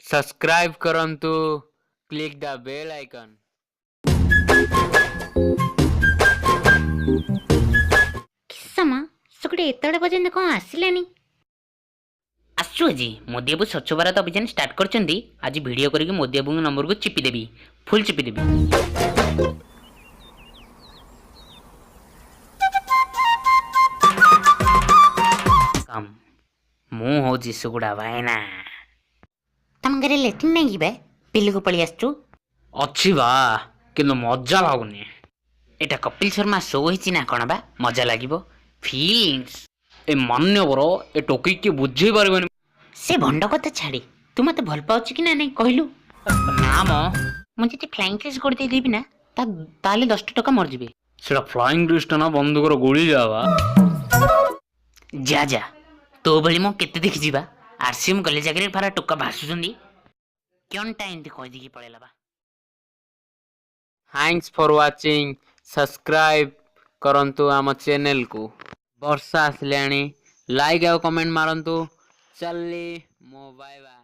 Subscribe करंतु click the bell icon. किसमा सुकड़े एतड़े पर्यंत कौन आसिलानी आसु आज मोदी बाबू स्वच्छ भारत अभियान स्टार्ट करछंती। आज वीडियो करके मोदी बाबू नंबर को चिपी देबी, फुल चिपी देबी। कम मु होजी सुगुड़ा भाईना तम घरे लेटिन नहीं गिबे पिल्लू को पळी आसचू अच्छी बा किंतु मजा लागुनी। एटा कपिल शर्मा शो होईची ना कोन बा मजा लागिबो फीलिंग्स ए मान्यवर ए टोकी के बुझे पारबेनी। से भंड कथा छाड़ी तू मते भल पाउछ कि ना नहीं कहलु ना म मु जति फ्लाइंग किस कर दे देबी ना ताले 10 टका मर जिबे। सेटा फ्लाइंग रिस्ट ना बंदूकर गोली जावा। जा जा तो भली मो केते देखि जिबा आरसीएम गले जागरे फारा टोका भासुचंदी क्यों टाइम दे कहि दिकी पळेला बा। Thanks for watching. सब्सक्राइब करंतु आम चैनल को। वर्षा आसलाणी लाइक और कमेंट मारंतु। चली मो बाय बाय।